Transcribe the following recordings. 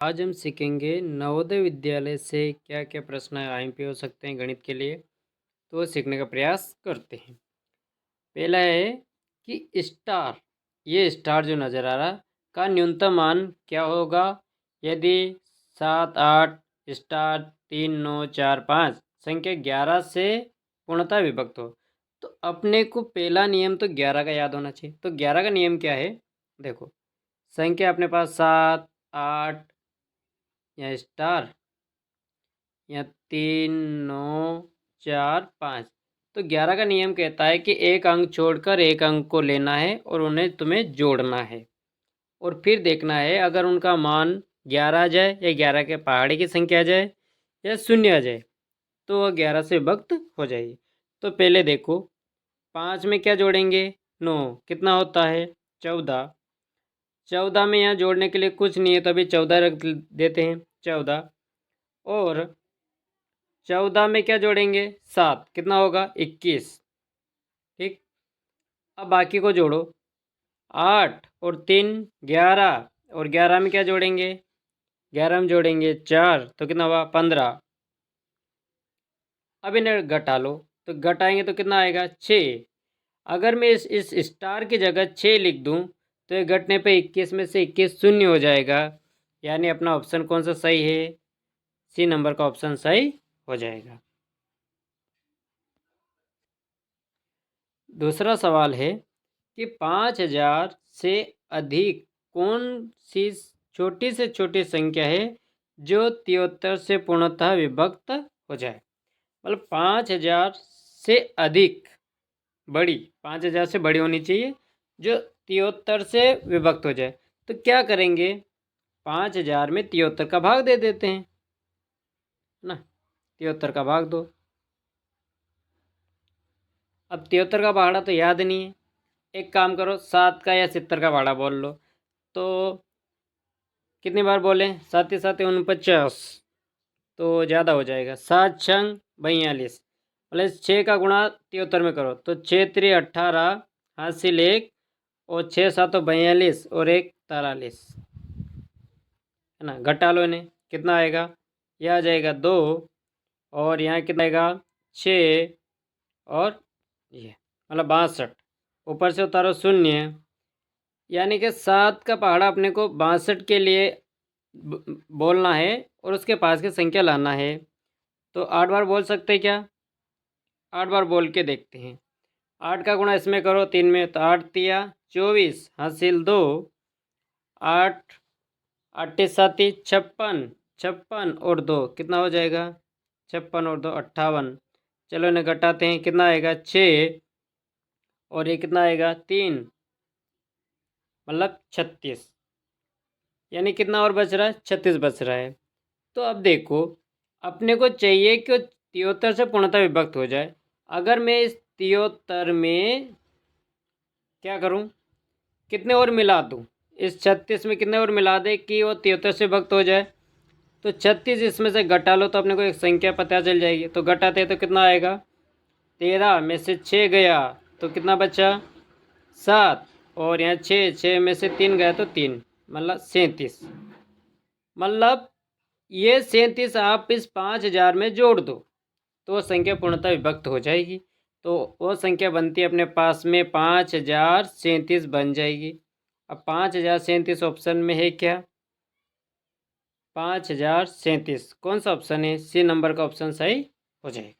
आज हम सीखेंगे नवोदय विद्यालय से क्या क्या प्रश्न आईएमपी हो सकते हैं गणित के लिए। तो वो सीखने का प्रयास करते हैं। पहला है कि स्टार, ये स्टार जो नज़र आ रहा का न्यूनतम मान क्या होगा यदि 7 8 स्टार 3 9 4 5 संख्या 11 से पूर्णतः विभक्त हो। तो अपने को पहला नियम तो 11 का याद होना चाहिए। तो 11 का नियम क्या है? देखो, संख्या अपने पास 7 8 या स्टार या 3 9 4 5। तो 11 का नियम कहता है कि एक अंक छोड़कर एक अंक को लेना है और उन्हें तुम्हें जोड़ना है और फिर देखना है अगर उनका मान 11 आ जाए या 11 के पहाड़े की संख्या आ जाए या शून्य आ जाए तो वह 11 से विभक्त हो जाएगी। तो पहले देखो, 5 में क्या जोड़ेंगे? 9। कितना होता है? 14। 14 में यहाँ जोड़ने के लिए कुछ नहीं है तो अभी 14 रख देते हैं। 14 और 14 में क्या जोड़ेंगे? 7। कितना होगा? 21। ठीक। अब बाकी को जोड़ो। 8 और 3 11 और 11 में क्या जोड़ेंगे? 11 में जोड़ेंगे 4 तो कितना हुआ? 15। अब इन्हें घटा लो। तो घटाएंगे तो कितना आएगा? 6। अगर मैं इस स्टार की जगह 6 लिख दूं तो ये घटने पे 21 में से 21 शून्य हो जाएगा। यानी अपना ऑप्शन कौन सा सही है? सी नंबर का ऑप्शन सही हो जाएगा। दूसरा सवाल है कि 5000 से अधिक कौन सी छोटी से छोटी संख्या है जो 73 से पूर्णतः विभक्त हो जाए। मतलब 5000 से अधिक बड़ी, 5000 से बड़ी होनी चाहिए जो 73 से विभक्त हो जाए। तो क्या करेंगे? 5000 में 73 का भाग दे देते हैं ना। 73 का भाग दो। अब 73 का भाड़ा तो याद नहीं है। एक काम करो, 7 का या 70 का भाड़ा बोल लो। तो कितनी बार बोले? 7 7 49। तो ज़्यादा हो जाएगा। 7 छंग 42 प्लस 6 का गुणा 73 में करो तो 6 3 18 हासिल 1 और 6 7 42 और 1 43 है ना। घटा लो इन्हें, कितना आएगा? यह आ जाएगा 2 और यहाँ कितना आएगा? 6 और ये मतलब 62। ऊपर से उतारो शून्य, यानी कि 7 का पहाड़ा अपने को 62 के लिए बोलना है और उसके पास की संख्या लाना है। तो 8 बार बोल सकते हैं क्या? 8 बार बोल के देखते हैं। 8 का गुणा इसमें करो 3 में तो 8 तिया 24 हासिल 2 8 8 7 56 56 और 2 कितना हो जाएगा? 56 और 2 58। चलो इन्हें घटाते हैं, कितना आएगा? 6 और ये कितना आएगा? 3 मतलब 36। यानी कितना और बच रहा है? 36 बच रहा है। तो अब देखो, अपने को चाहिए कि 73 से पूर्णतः विभक्त हो जाए। अगर मैं इस 73 में क्या करूं? कितने और मिला दूं? इस 36 में कितने और मिला दे कि वो 73 से विभक्त हो जाए? तो 36 इसमें से घटा लो तो अपने को एक संख्या पता चल जाएगी। तो घटाते तो कितना आएगा? 13 में से 6 गया तो कितना बचा? 7 और यहाँ 6 में से 3 गया तो 3 मतलब 37। मतलब ये 37 आप इस 5000 में जोड़ दो तो वो संख्या पूर्णतः विभक्त हो जाएगी। तो वो संख्या बनती है अपने पास में 5037 बन जाएगी। अब 5037 ऑप्शन में है क्या? 5037 कौन सा ऑप्शन है? सी नंबर का ऑप्शन सही हो जाएगा।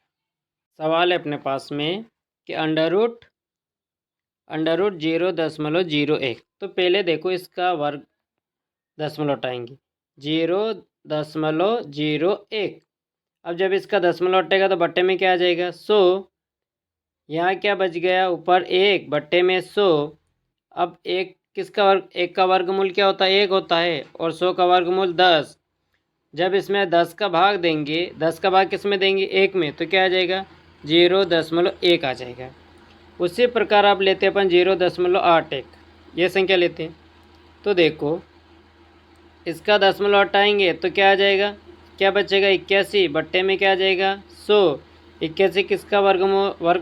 सवाल है अपने पास में कि अंडर रूट 0.01। तो पहले देखो इसका वर्ग दशमलव हटाएंगे 0.01। अब जब इसका दशमलव हटेगा तो बट्टे में क्या आ जाएगा? 100। यहाँ क्या बच गया? ऊपर 1 बट्टे में 100। अब एक किसका वर्ग? 1 का वर्गमूल क्या होता है? 1 होता है और 100 का वर्गमूल 10। जब इसमें 10 का भाग देंगे, 10 का भाग किस में देंगे? 1 में, तो क्या आ जाएगा? 0.1 आ जाएगा। उसी प्रकार आप लेते हैं अपन 0.81, ये संख्या लेते हैं। तो देखो इसका दशमलव हटाएंगे तो क्या आ जाएगा? क्या बचेगा? 81 बट्टे में क्या आ जाएगा? 100। 81 किसका वर्ग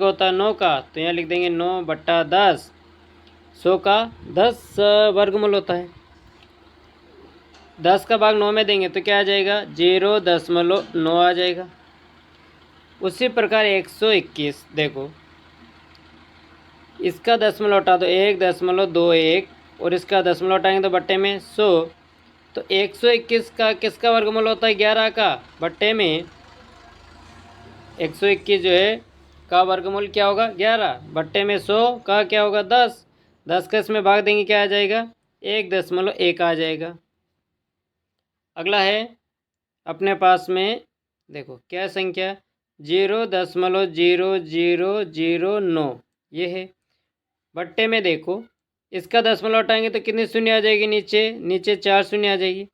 होता है? 9 का, तो यहाँ लिख देंगे 9/10। 100 का 10 वर्गमूल होता है। 10 का भाग 9 में देंगे तो क्या आ जाएगा, 0.9 आ जाएगा। उसी प्रकार 121 देखो, इसका दशमलव हटा दो, 1.21 और इसका दशमलव हटाएंगे तो बट्टे में 100। तो 121 का किसका वर्गमूल होता है, 11 का, बट्टे में 121 जो है का वर्गमूल क्या होगा, 11, बट्टे में 100 का क्या होगा, 10। 10 का इसमें भाग देंगे क्या आ जाएगा, 1.1 आ जाएगा। अगला है अपने पास में, देखो क्या संख्या, 0.0009 ये है। बट्टे में देखो, इसका दशमलव हटाएंगे तो कितनी शून्य आ जाएगी, नीचे 4 शून्य आ जाएगी।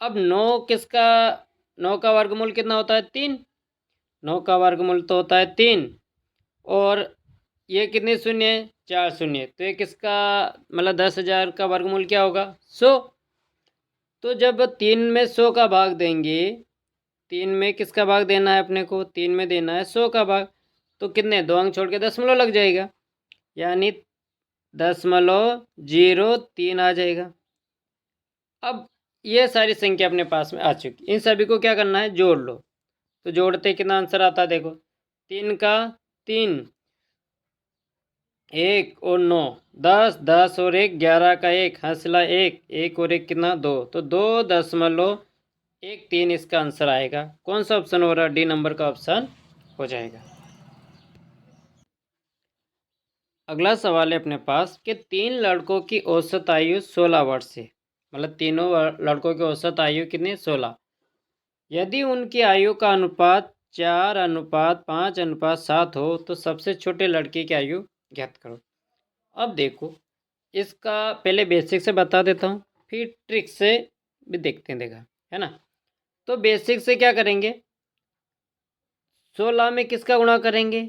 अब 9 का वर्गमूल कितना होता है, 3। 9 का वर्गमूल तो होता है 3 और ये कितने शून्य है, 4 शून्य, तो ये किसका मतलब 10,000 का वर्गमूल क्या होगा, 100। तो जब 3 में 100 का भाग देंगे, 3 में किसका भाग देना है अपने को, 3 में देना है 100 का भाग, तो कितने 2 अंक छोड़ के दशमलव लग जाएगा, यानी 0.03 आ जाएगा। अब ये सारी संख्या अपने पास में आ चुकी, इन सभी को क्या करना है, जोड़ लो। तो जोड़ते कितना आंसर आता है, देखो 3 का 3, 1 और 9, 10, 10 और 1, 11 का 1, हासिला 1, 1 और 1 कितना 2, तो 2.13 इसका आंसर आएगा। कौन सा ऑप्शन हो रहा है, डी नंबर का ऑप्शन हो जाएगा। अगला सवाल है अपने पास कि 3 लड़कों की औसत आयु 16 वर्ष है, मतलब तीनों लड़कों की औसत आयु कितनी, 16। यदि उनकी आयु का अनुपात 4:5:7 हो तो सबसे छोटे लड़के की आयु ज्ञात करो। अब देखो, इसका पहले बेसिक से बता देता हूँ, फिर ट्रिक से भी देखते हैं, देखा है ना। तो बेसिक से क्या करेंगे, 16 में किसका गुणा करेंगे,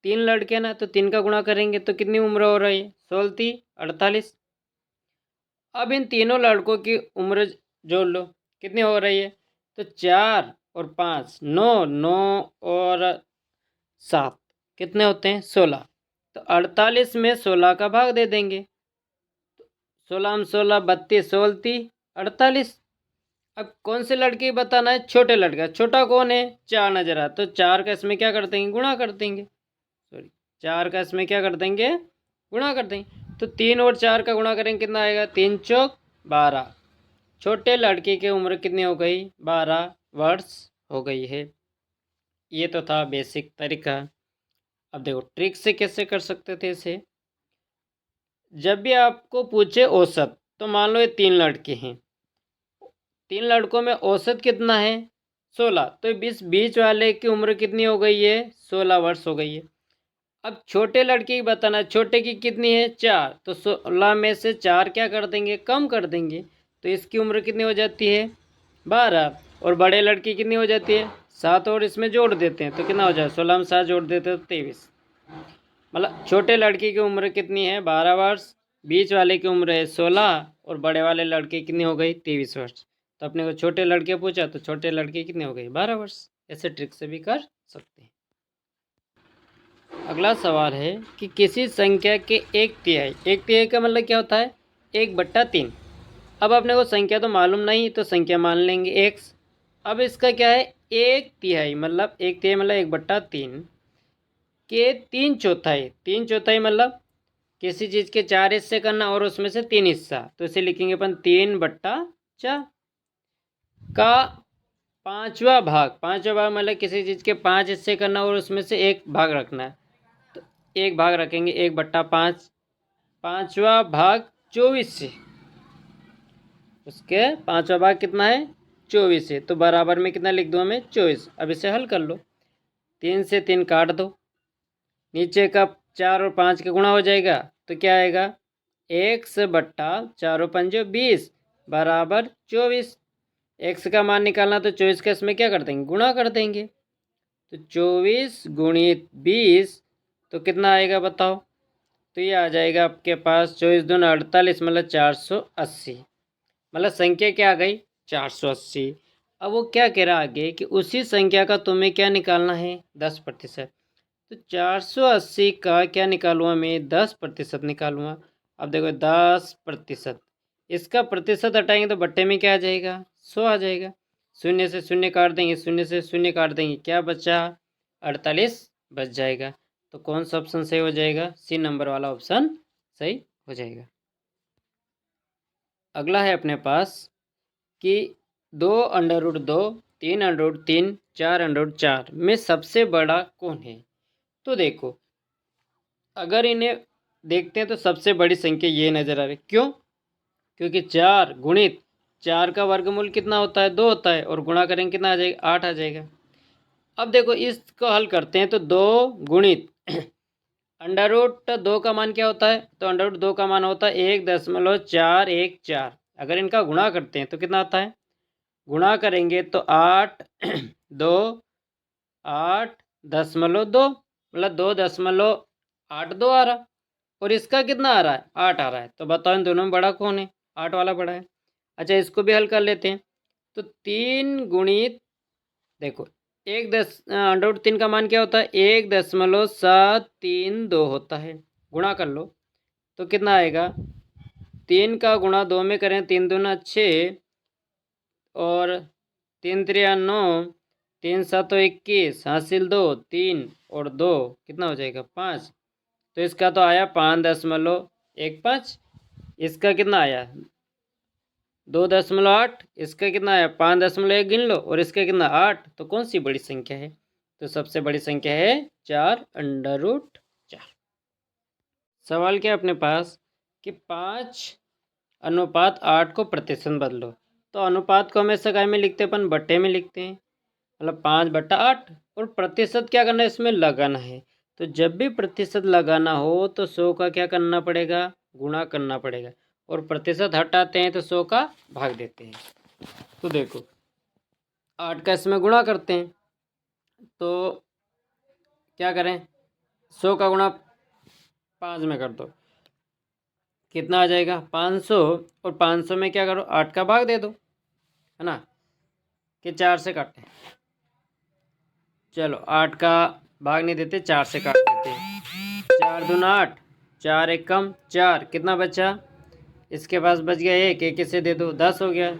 3 लड़के ना, तो 3 का गुणा करेंगे तो कितनी उम्र हो रही है, 16 48। अब इन तीनों लड़कों की उम्र जोड़ लो, कितनी हो रही है, तो 4 और 5 9, 9 और 7 कितने होते हैं, 16। तो 48 में 16 का भाग दे देंगे, 16 में 16 32, 16 48। अब कौन से लड़के की बताना है, छोटे लड़का, छोटा कौन है, 4 नजर आ, तो 4 का इसमें क्या कर देंगे, गुणा कर देंगे, सॉरी 4 का इसमें क्या कर देंगे, गुणा कर देंगे। तो 3 और 4 का गुणा करेंगे कितना आएगा, 3 चौक 12। छोटे लड़के की उम्र कितनी हो गई, 12 वर्ष हो गई है। ये तो था बेसिक तरीका। अब देखो ट्रिक से कैसे कर सकते थे इसे, जब भी आपको पूछे औसत, तो मान लो ये 3 लड़के हैं, 3 लड़कों में औसत कितना है, 16, तो बीच वाले की उम्र कितनी हो गई है, 16 वर्ष हो गई है। अब छोटे लड़के की बताना, छोटे की कितनी है, 4, तो 16 में से 4 क्या कर देंगे, कम कर देंगे, तो इसकी उम्र कितनी हो जाती है, 12। और बड़े लड़की कितनी हो जाती है, 7, और इसमें जोड़ देते हैं तो कितना हो जाए, 16 में 7 जोड़ देते हैं तो 23। मतलब छोटे लड़की की उम्र कितनी है, 12 वर्ष, बीच वाले की उम्र है 16 और बड़े वाले लड़के कितनी हो गई, 23 वर्ष। तो अपने को छोटे लड़के पूछा तो छोटे लड़के कितने हो गए, 12 वर्ष। ऐसे ट्रिक से भी कर सकते हैं। अगला सवाल है कि किसी संख्या के 1/3, 1/3 का मतलब क्या होता है, 1/3। अब अपने को संख्या तो मालूम नहीं, तो संख्या मान लेंगे x। अब इसका क्या है, 1/3 मतलब 1/3 मतलब 1/3 के 3/4। 3/4 मतलब किसी चीज़ के 4 हिस्से करना और उसमें से 3 हिस्सा, तो इसे लिखेंगे अपन 3/4 का 5वां भाग। 5वां भाग मतलब किसी चीज़ के 5 हिस्से करना और उसमें से एक भाग रखना है, तो एक भाग रखेंगे, 1/5। 5वां भाग 24 से, उसके 5वां भाग कितना है, 24 है, तो बराबर में कितना लिख दो हमें, 24। अब इसे हल कर लो, 3 से 3 काट दो, नीचे का 4 और 5 का गुणा हो जाएगा, तो क्या आएगा, 1/4 बराबर 24। एक्स का मान निकालना, तो 24 का इसमें क्या कर देंगे, गुणा कर देंगे, तो 24 गुणित 20 तो कितना आएगा बताओ, तो ये आ जाएगा आपके पास 24 दूनी 48 मतलब 480। मतलब संख्या क्या आ गई, 480। अब वो क्या कह रहा आगे कि उसी संख्या का तुम्हें क्या निकालना है, 10%। तो 480 का क्या निकालूंगा मैं, 10% निकालूंगा। अब देखो 10%, इसका प्रतिशत हटाएंगे तो बट्टे में क्या आ जाएगा, 100 आ जाएगा। शून्य से शून्य काट देंगे, शून्य से शून्य काट देंगे, क्या बचा, 48 बच जाएगा। तो कौन सा ऑप्शन सही हो जाएगा, सी नंबर वाला ऑप्शन सही हो जाएगा। अगला है अपने पास कि 2√2, 3√3, 4√4 में सबसे बड़ा कौन है। तो देखो अगर इन्हें देखते हैं तो सबसे बड़ी संख्या ये नज़र आ रही, क्यों, क्योंकि 4 गुणित 4 का वर्गमूल कितना होता है, 2 होता है, और गुणा करेंगे कितना आ जाएगा, 8 आ जाएगा। अब देखो इसको हल करते हैं तो 2 गुणित √2 का मान क्या होता है, तो √2 का मान होता है 1.414। अगर इनका गुणा करते हैं तो कितना आता है, गुणा करेंगे तो 8 2 8.2 मतलब 2.82 आ रहा, और इसका कितना आ रहा है, 8 आ रहा है। तो बताओ इन दोनों में बड़ा कौन है, 8 वाला बड़ा है। अच्छा इसको भी हल कर लेते हैं। तो 3 गुणित देखो 1.3 का मान क्या होता है, 1.732 होता है। गुणा कर लो तो कितना आएगा, 3 का गुणा 2 में करें, 3 दूना 6 और 3 3 9, 3 7 21, हासिल 2, 3 और 2 कितना हो जाएगा, 5। तो इसका तो आया 5.15। इसका कितना आया 2.8, इसका कितना आया 5.1 गिन लो, और इसका कितना 8। तो कौन सी बड़ी संख्या है, तो सबसे बड़ी संख्या है 4√4। सवाल क्या अपने पास कि 5:8 को प्रतिशत बदलो। तो अनुपात को हमेशा काय में लिखते हैं, अपन बट्टे में लिखते हैं, मतलब 5/8, और प्रतिशत क्या करना है, इसमें लगाना है। तो जब भी प्रतिशत लगाना हो तो 100 का क्या करना पड़ेगा, गुणा करना पड़ेगा, और प्रतिशत हटाते हैं तो 100 का भाग देते हैं। तो देखो 8 का इसमें गुणा करते हैं तो क्या करें, 100 का गुणा 5 में कर दो, कितना आ जाएगा 500, और 500 में क्या करो 8 का भाग दे दो, है ना, कि 4 से काटें। चलो 8 का भाग नहीं देते, 4 से काट देते, 4 दूना 8, 4 एक कम 4, कितना बचा, इसके पास बच गया 1, 1 इसे दे दो, 10 हो गया।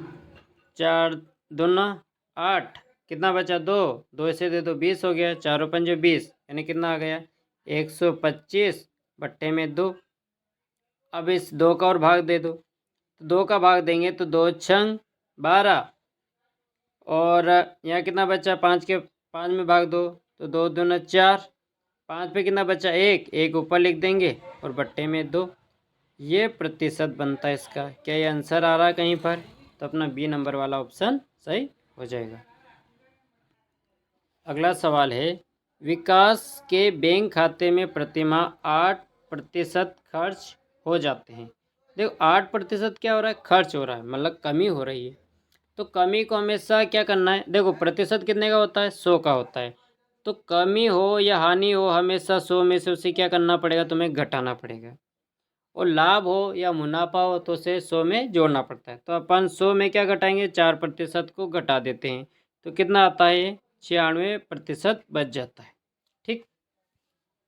4 दूना 8, कितना बचा 2, 2 इसे दे दो, 20 हो गया। 4 और 5 20, यानी कितना आ गया 125 बट्टे में 2। अब इस 2 का और भाग दे दो, तो 2 का भाग देंगे तो 2 छंग 12, और यहाँ कितना बचा, 5 के 5 में भाग दो तो 2 दूना 4, 5 पे कितना बचा 1, 1 ऊपर लिख देंगे और बट्टे में 2। ये प्रतिशत बनता है इसका। क्या ये आंसर आ रहा है कहीं पर, तो अपना बी नंबर वाला ऑप्शन सही हो जाएगा। अगला सवाल है, विकास के बैंक खाते में प्रतिमाह 8% खर्च हो जाते हैं। देखो 8% क्या हो रहा है, खर्च हो रहा है, मतलब कमी हो रही है। तो कमी को हमेशा क्या करना है, देखो प्रतिशत कितने का होता है, 100 का होता है। तो कमी हो या हानि हो, हमेशा 100 में से उसे क्या करना पड़ेगा, तुम्हें घटाना पड़ेगा। और लाभ हो या मुनाफा हो तो उसे 100 में जोड़ना पड़ता है। तो अपन 100 में क्या घटाएंगे, 4% को घटा देते हैं, तो कितना आता है 96% बच जाता है। ठीक,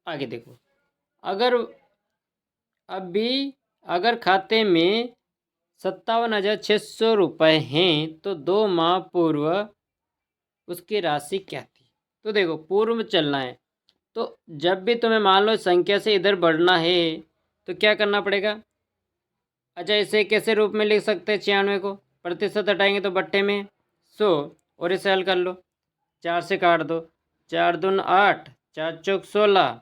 आगे देखो, अगर अभी अगर खाते में 57,600 रुपये हैं तो 2 माह पूर्व उसकी राशि क्या थी। तो देखो पूर्व में चलना है, तो जब भी तुम्हें मान लो संख्या से इधर बढ़ना है तो क्या करना पड़ेगा। अच्छा इसे कैसे रूप में लिख सकते हैं, 96 को प्रतिशत हटाएंगे तो बट्टे में 100, और इसे हल कर लो, 4 से काट दो, 4 दून 8, 4 चौक 16,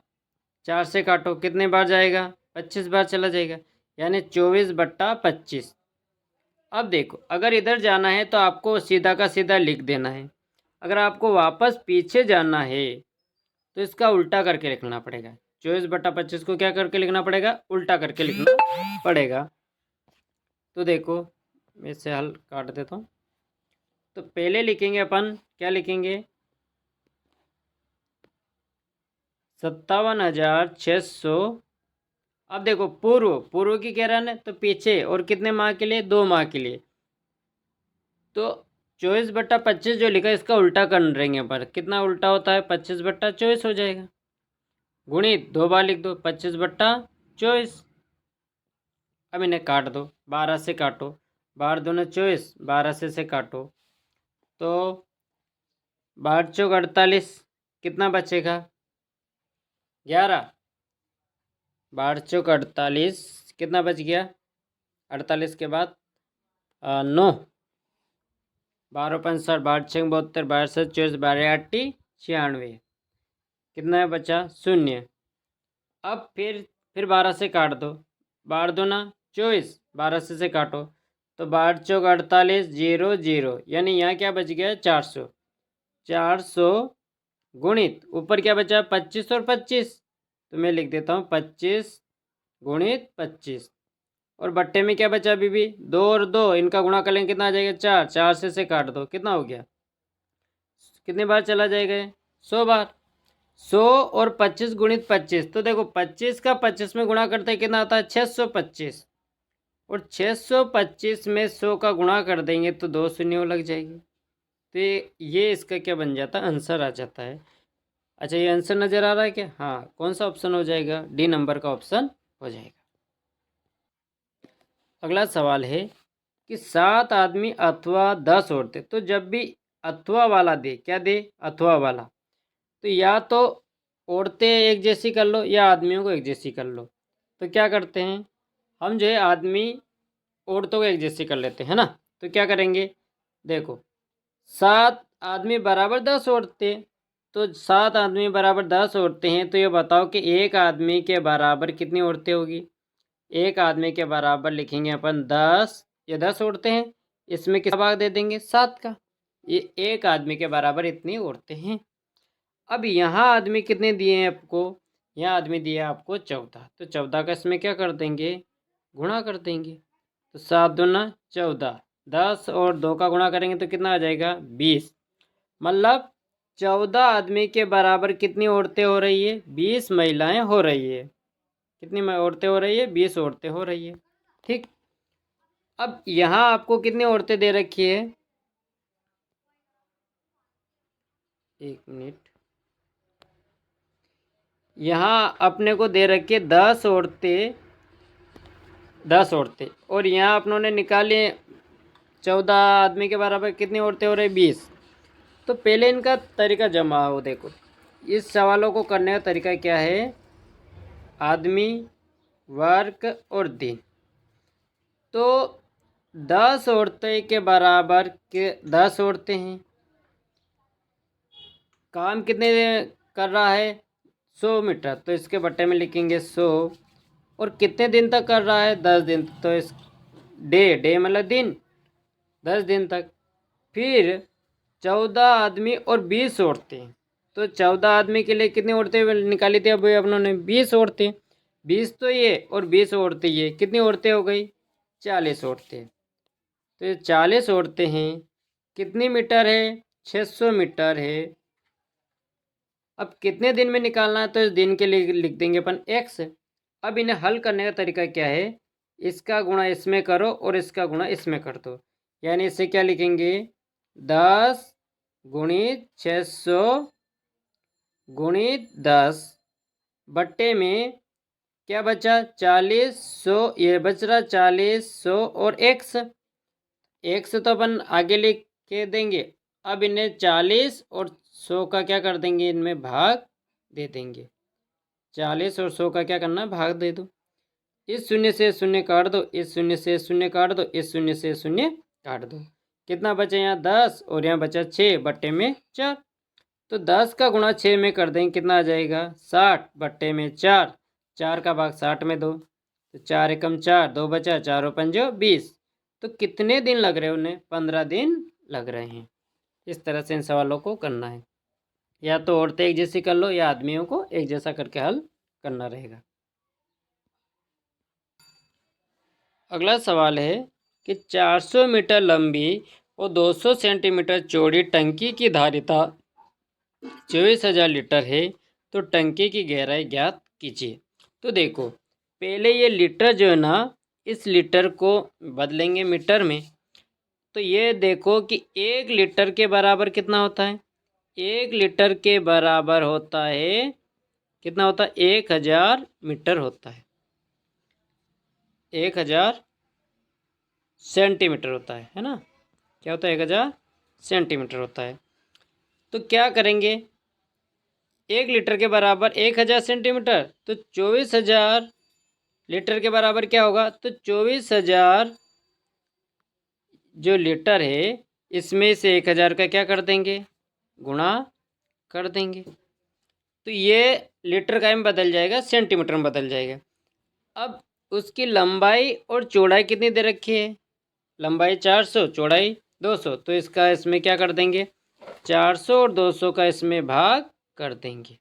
4 से काटो कितने बार जाएगा, 25 बार चला जाएगा, यानी 24/25। अब देखो अगर इधर जाना है तो आपको सीधा का सीधा लिख देना है। अगर आपको वापस पीछे जाना है तो इसका उल्टा करके लिखना पड़ेगा। 24/25 को क्या करके लिखना पड़ेगा, उल्टा करके लिखना पड़ेगा। तो देखो मैं इसे हल काट देता हूँ। तो पहले लिखेंगे अपन, क्या लिखेंगे, 57,600। अब देखो पूर्व की कह रहा है ना, तो पीछे, और कितने माह के लिए, 2 माह के लिए। तो 24/25 जो लिखा है इसका उल्टा कर देंगे अपन, कितना उल्टा होता है, 25/24 हो जाएगा। गुणित 2 बार लिख दो, 25/24। अब इन्हें काट दो, 12 से काटो, 12 दूना 24, 12 से काटो तो 12 चौक 48, कितना बचेगा 11, 12 चौक 48, कितना बच गया 48 के बाद 9, 12 5 60, 12 6 72, 12 7 24, 12 8 96, कितना बचा 0। अब फिर 12 से काट दो, 12 दूना 24, 12 से काटो तो 12 चौक 48, 0 0, यानी यहाँ क्या बच गया 400, 400 गुणित ऊपर क्या बचा 25 और 25, तो मैं लिख देता हूँ 25 गुणित 25, और बट्टे में क्या बचा अभी भी 2 और 2, इनका गुणा कर लेंगे कितना आ जाएगा 4, 4 से काट दो, कितना हो गया, कितने बार चला जाएगा 100 बार, 100 और 25 गुणित 25, तो देखो 25 का 25 में गुणा करते कितना आता है 625, और 625 में 100 का गुणा कर देंगे तो 2 शून्य लग जाएगी, तो ये इसका क्या बन जाता है आंसर आ जाता है। अच्छा ये आंसर नज़र आ रहा है क्या, हाँ कौन सा ऑप्शन हो जाएगा, डी नंबर का ऑप्शन हो जाएगा। अगला सवाल है कि 7 आदमी अथवा 10 औरतें, तो जब भी अथवा वाला दे, क्या दे अथवा वाला, तो या तो औरतें एक जैसी कर लो या आदमियों को एक जैसी कर लो, तो क्या करते हैं हम जो है आदमी औरतों को एक जैसी कर लेते हैं ना, तो क्या करेंगे देखो 7 आदमी बराबर 10 औरतें, तो 7 आदमी बराबर 10 औरतें हैं, तो ये बताओ कि एक आदमी के बराबर कितनी औरतें होगी, एक आदमी के बराबर लिखेंगे अपन 10, ये 10 औरतें हैं, इसमें कितना भाग दे देंगे 7 का, ये एक आदमी के बराबर इतनी औरतें हैं। अब यहाँ आदमी कितने दिए हैं आपको, यहाँ आदमी दिया आपको 14, तो 14 का इसमें क्या कर देंगे गुणा कर देंगे, तो 7 दूना 14, 10 और 2 का गुणा करेंगे तो कितना आ जाएगा 20, मतलब 14 आदमी के बराबर कितनी औरतें हो रही है 20 महिलाएं हो रही है, कितनी औरतें हो रही है 20 औरतें हो रही है, ठीक। अब यहाँ आपको कितनी औरतें दे रखी है, एक मिनट, यहाँ अपने को दे रखी है 10 औरतें, 10 औरतें, और यहाँ अपनों ने निकाले 14 आदमी के बराबर कितनी औरतें हो रही 20, तो पहले इनका तरीका जमा हो, देखो इस सवालों को करने का तरीका क्या है, आदमी वर्ग और दिन, तो 10 औरतें के बराबर के 10 औरतें हैं, काम कितने कर रहा है 100 मीटर, तो इसके बट्टे में लिखेंगे 100, और कितने दिन तक कर रहा है 10 दिन, तो इस डे मतलब दिन 10 दिन तक, फिर 14 आदमी और 20 औरतें, तो 14 आदमी के लिए कितनी औरतें निकाली थी अभी अपनों ने 20 औरतें, 20 तो ये और 20 औरतें ये, कितनी औरतें हो गई 40 औरतें, तो ये 40 औरतें हैं, कितनी मीटर है 600 मीटर है। अब कितने दिन में निकालना है, तो इस दिन के लिए लिख देंगे अपन x। अब इन्हें हल करने का तरीका क्या है, इसका गुणा इसमें करो और इसका गुणा इसमें कर दो, यानी इसे क्या लिखेंगे 10 गुणित 600 गुणित 10 बट्टे में क्या बचा 40 100, ये बच रहा 40 100 और x तो अपन आगे लिख के देंगे, अब इन्हें 40 और 100 का क्या कर देंगे इनमें भाग दे देंगे, 40 और 100 का क्या करना भाग दे दो, इस शून्य से शून्य काट दो, इस शून्य से शून्य काट दो, इस शून्य से शून्य काट दो, कितना बचा यहाँ 10 और यहाँ बचा 6 बट्टे में 4, तो 10 का गुणा 6 में कर देंगे कितना आ जाएगा 60 बट्टे में 4, 4 का भाग 60 में दो, तो 4 एकम 4, 2 बचा, 4 और 5 20, तो कितने दिन लग रहे हैं उन्हें 15 दिन लग रहे हैं। इस तरह से इन सवालों को करना है, या तो औरतें एक जैसी कर लो या आदमियों को एक जैसा करके हल करना रहेगा। अगला सवाल है कि 400 मीटर लंबी और 200 सेंटीमीटर चौड़ी टंकी की धारिता 24,000 लीटर है, तो टंकी की गहराई ज्ञात कीजिए। तो देखो पहले ये लीटर जो है ना, इस लीटर को बदलेंगे मीटर में, तो ये देखो कि 1 लीटर के बराबर कितना होता है, 1 लीटर के बराबर होता है कितना होता है 1000 मीटर होता है। 1000 सेंटीमीटर होता है ना। क्या होता है? 1000 सेंटीमीटर होता है। तो क्या करेंगे, 1 लीटर के बराबर 1000 सेंटीमीटर, तो 24,000 लीटर के बराबर क्या होगा? तो 24,000 जो लीटर है इसमें से 1000 का क्या कर देंगे? गुणा कर देंगे। तो ये लीटर का में बदल जाएगा, सेंटीमीटर में बदल जाएगा। अब उसकी लंबाई और चौड़ाई कितनी दे रखी है? लंबाई 400, चौड़ाई 200। तो इसका इसमें क्या कर देंगे? 400 और 200 का इसमें भाग कर देंगे।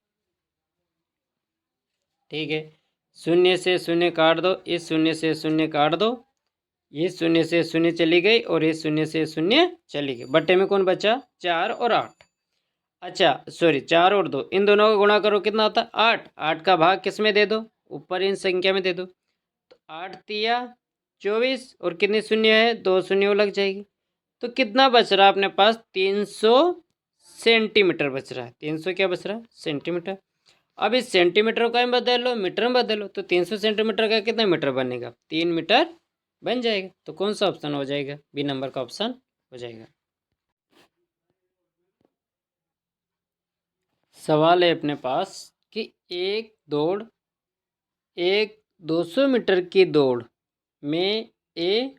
ठीक है, शून्य से शून्य काट दो, इस शून्य से शून्य काट दो, ये शून्य से शून्य चली गई और ये शून्य से शून्य चली गई। बट्टे में कौन बचा? 4 और 8। अच्छा सॉरी, 4 और 2, इन दोनों का गुणा करो, कितना होता है? 8। 8 का भाग किस में दे दो? ऊपर इन संख्या में दे दो। तो 8 तिया 24 और कितनी शून्य है? 2 शून्य वो लग जाएगी। तो कितना बच रहा है अपने पास? 300 सेंटीमीटर बच रहा है। 300 क्या बच रहा है? सेंटीमीटर। अब इस सेंटीमीटर को में बदलो, मीटर में बदलो, तो 300 सेंटीमीटर का कितना मीटर बनेगा? 3 मीटर बन जाएगा। तो कौन सा ऑप्शन हो जाएगा? बी नंबर का ऑप्शन हो जाएगा। सवाल है अपने पास कि एक 200 मीटर की दौड़ में ए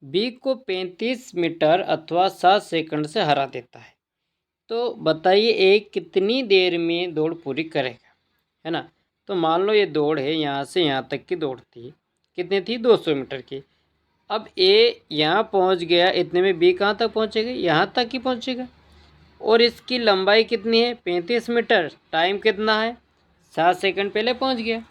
बी को 35 मीटर अथवा 7 सेकंड से हरा देता है। तो बताइए ए कितनी देर में दौड़ पूरी करेगा, है ना। तो मान लो ये दौड़ है, यहाँ से यहाँ तक की दौड़ थी, कितनी थी? 200 मीटर की। अब ए यहाँ पहुँच गया, इतने में बी कहाँ तक पहुँचेगा? यहाँ तक ही पहुँचेगा। और इसकी लंबाई कितनी है? 35 मीटर। टाइम कितना है? 7 सेकंड पहले पहुँच गया।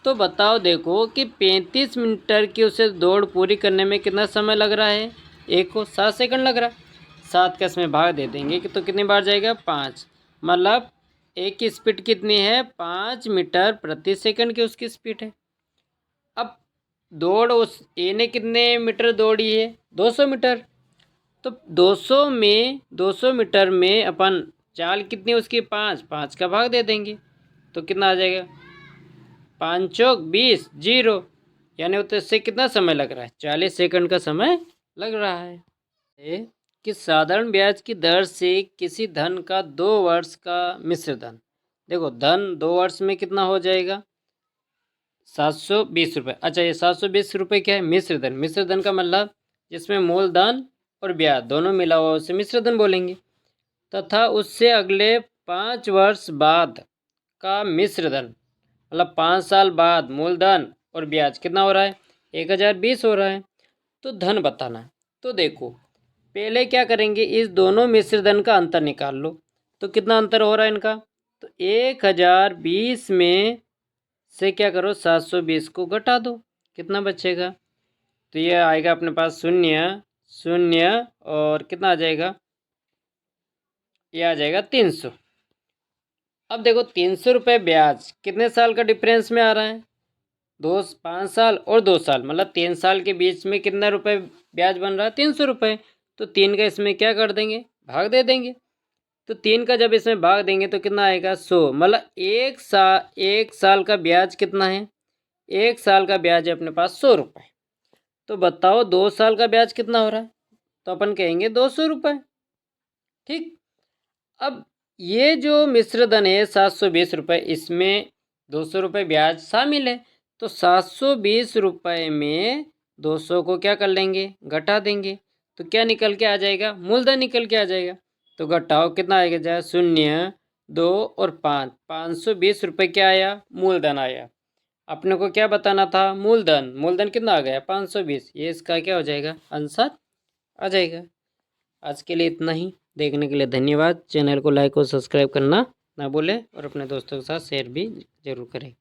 तो बताओ, देखो कि 35 मीटर की उसे दौड़ पूरी करने में कितना समय लग रहा है? एक को 7 सेकंड लग रहा है। 7 का इसमें भाग दे देंगे कि तो कितनी बार जाएगा? 5। मतलब एक की स्पीड कितनी है? 5 मीटर प्रति सेकंड की उसकी स्पीड है। अब दौड़ उस ए ने कितने मीटर दौड़ी है? 200 मीटर। तो 200 मीटर में अपन चाल कितनी उसकी? 5। 5 का भाग दे देंगे तो कितना आ जाएगा? 5 चौक 20, 0। यानी उससे कितना समय लग रहा है? 40 सेकंड का समय लग रहा है। कि साधारण ब्याज की दर से किसी धन का 2 वर्ष का मिश्र धन, देखो धन 2 वर्ष में कितना हो जाएगा? 720 रुपये। अच्छा, ये 720 रुपये क्या है? मिश्र धन। मिश्र धन का मतलब जिसमें मूलधन और ब्याज दोनों मिला हुआ, उसे मिश्र धन बोलेंगे। तथा उससे अगले 5 वर्ष बाद का मिश्र धन, मतलब 5 साल बाद मूलधन और ब्याज कितना हो रहा है? 1020 हो रहा है। तो धन बताना। तो देखो पहले क्या करेंगे, इस दोनों मिश्र धन का अंतर निकाल लो। तो कितना अंतर हो रहा है इनका? तो 1020 में से क्या करो? 720 को घटा दो, कितना बचेगा? तो ये आएगा अपने पास 0 0 और कितना आ जाएगा? ये आ जाएगा 300। अब देखो 300 रुपये ब्याज कितने साल का डिफरेंस में आ रहा है? 5 साल और 2 साल, मतलब 3 साल के बीच में कितना रुपये ब्याज बन रहा है? 300 रुपये। तो 3 का इसमें क्या कर देंगे? भाग दे देंगे। तो 3 का जब इसमें भाग देंगे तो कितना आएगा? 100। मतलब एक साल का ब्याज कितना है? 1 साल का ब्याज है अपने पास 100 रुपये। तो बताओ 2 साल का ब्याज कितना हो रहा है? तो अपन कहेंगे 200 रुपये। ठीक। अब ये जो मिश्र धन है 720 रुपये, इसमें 200 रुपये ब्याज शामिल है। तो 720 रुपये में 200 को क्या कर लेंगे? घटा देंगे। तो क्या निकल के आ जाएगा? मूलधन निकल के आ जाएगा। तो घटाओ, कितना आएगा? जाए 0 2 और 5, 520 रुपये क्या आया? मूलधन आया। अपने को क्या बताना था? मूलधन। मूलधन कितना आ गया? 520। ये इसका क्या हो जाएगा? आंसर आ जाएगा। आज के लिए इतना ही। देखने के लिए धन्यवाद। चैनल को लाइक और सब्सक्राइब करना ना भूलें और अपने दोस्तों के साथ शेयर भी जरूर करें।